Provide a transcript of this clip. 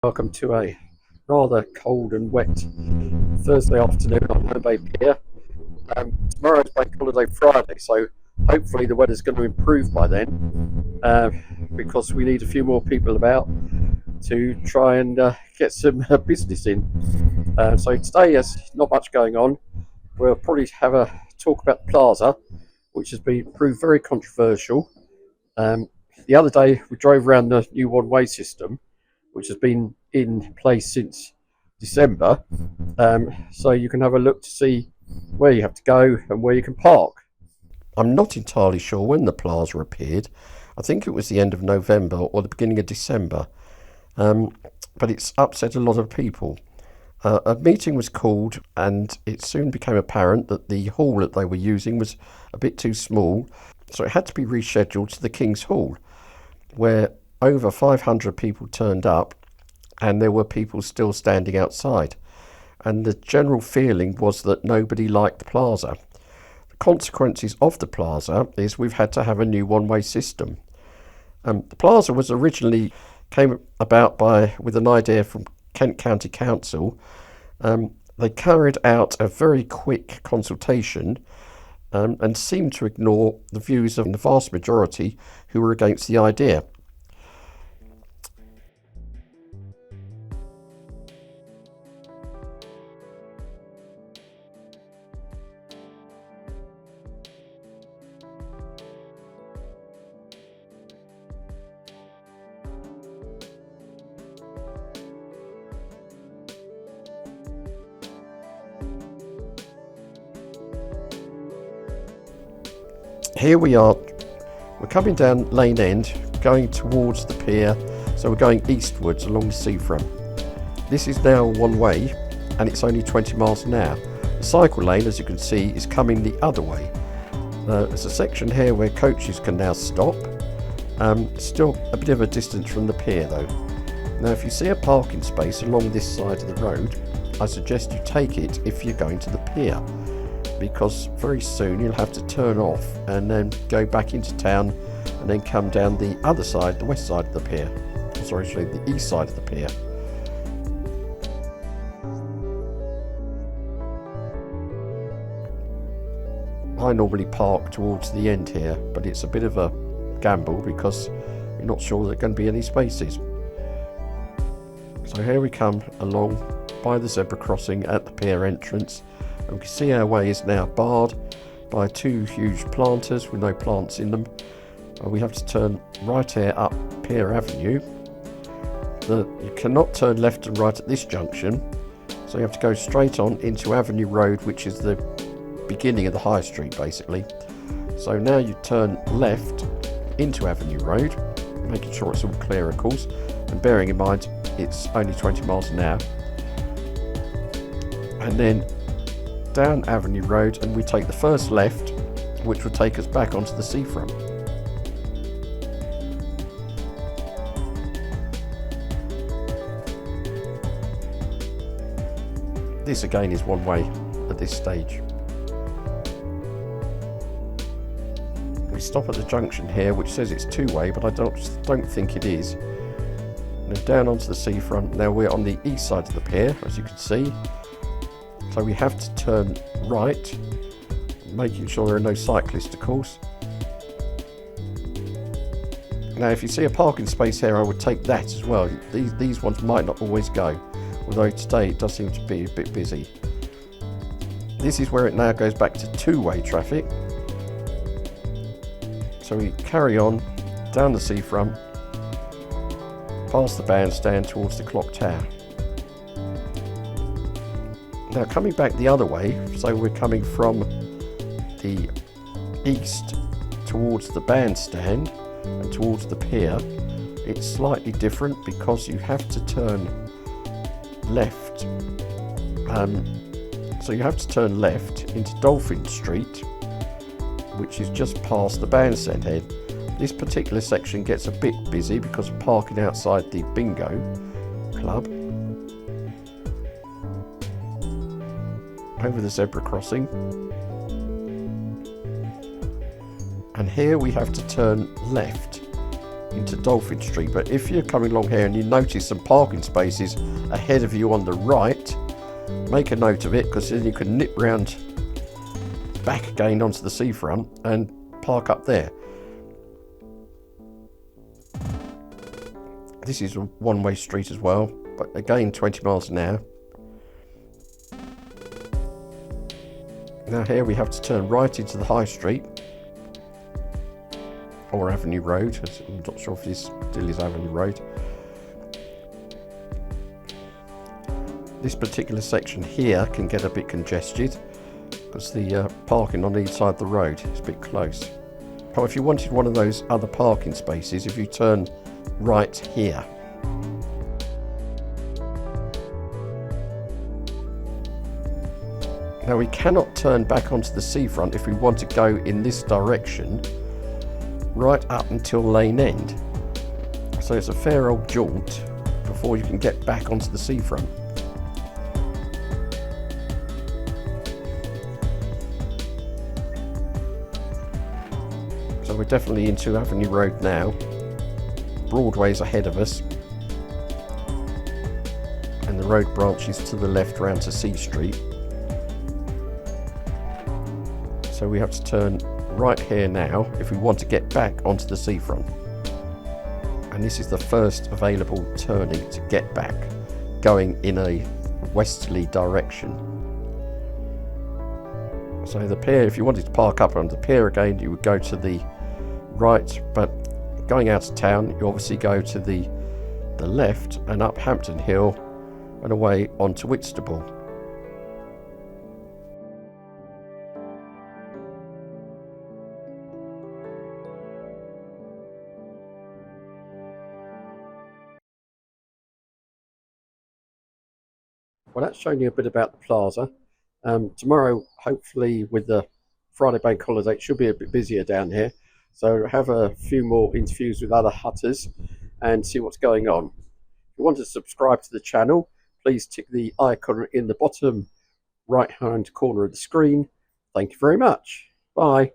Welcome to a rather cold and wet Thursday afternoon on Herne Bay Pier. Tomorrow's Bank Holiday Friday, so hopefully the weather's going to improve by then, because we need a few more people about to try and get some business in. So today there's not much going on. We'll probably have a talk about the plaza, which has been proved very controversial. The other day we drove around the new one-way system, which has been in place since December. So you can have a look to see where you have to go and where you can park. I'm not entirely sure when the plaza appeared. I think it was the end of November or the beginning of December. But it's upset a lot of people. A meeting was called and it soon became apparent that the hall that they were using was a bit too small. So it had to be rescheduled to the King's Hall, where over 500 people turned up and there were people still standing outside. And the general feeling was that nobody liked the plaza. The consequences of the plaza is we've had to have a new one-way system. The plaza was originally came about with an idea from Kent County Council. They carried out a very quick consultation and seemed to ignore the views of the vast majority who were against the idea. Here we are, we're coming down Lane End, going towards the pier, so we're going eastwards along the seafront. This is now one way and it's only 20 miles an hour. The cycle lane, as you can see, is coming the other way. There's a section here where coaches can now stop. Still a bit of a distance from the pier though. Now if you see a parking space along this side of the road, I suggest you take it if you're going to the pier, because very soon you'll have to turn off and then go back into town and then come down the other side, the west side of the pier. Sorry, actually the east side of the pier. I normally park towards the end here, but it's a bit of a gamble because you're not sure there are going to be any spaces. So here we come along by the zebra crossing at the pier entrance. And we can see our way is now barred by two huge planters with no plants in them. We have to turn right here up Pier Avenue. You cannot turn left and right at this junction, so you have to go straight on into Avenue Road, which is the beginning of the high street basically. So now you turn left into Avenue Road, making sure it's all clear of course, and bearing in mind it's only 20 miles an hour. And then down Avenue Road and we take the first left, which will take us back onto the seafront. This again is one way at this stage. We stop at the junction here which says it's two-way, but I don't think it is. And then down onto the seafront. Now we're on the east side of the pier, as you can see. So we have to turn right, making sure there are no cyclists of course. Now if you see a parking space here, I would take that as well. These ones might not always go, although today it does seem to be a bit busy. This is where it now goes back to two-way traffic. So we carry on down the seafront, past the bandstand towards the clock tower. Now coming back the other way, so we're coming from the east towards the bandstand and towards the pier. It's slightly different because you have to turn left. So you have to turn left into Dolphin Street, which is just past the bandstand head. This particular section gets a bit busy because of parking outside the bingo club. Over the zebra crossing, and here we have to turn left into Dolphin Street. But if you're coming along here and you notice some parking spaces ahead of you on the right, make a note of it, because then you can nip round back again onto the seafront and park up there. This is a one-way street as well, but again 20 miles an hour. Now here we have to turn right into the High Street, or Avenue Road, as I'm not sure if this still is Avenue Road. This particular section here can get a bit congested because the parking on each side of the road is a bit close. But if you wanted one of those other parking spaces, if you turn right here. Now we cannot turn back onto the seafront if we want to go in this direction right up until Lane End. So it's a fair old jaunt before you can get back onto the seafront. So we're definitely into Avenue Road now. Broadway's ahead of us, and the road branches to the left round to C Street. So we have to turn right here now if we want to get back onto the seafront. And this is the first available turning to get back, going in a westerly direction. So the pier, if you wanted to park up on the pier again, you would go to the right, but going out of town, you obviously go to the left and up Hampton Hill and away onto Whitstable. Well, that's shown you a bit about the plaza. Tomorrow, hopefully with the Friday bank holiday, it should be a bit busier down here. So have a few more interviews with other hutters and see what's going on. If you want to subscribe to the channel, please tick the icon in the bottom right hand corner of the screen. Thank you very much. Bye.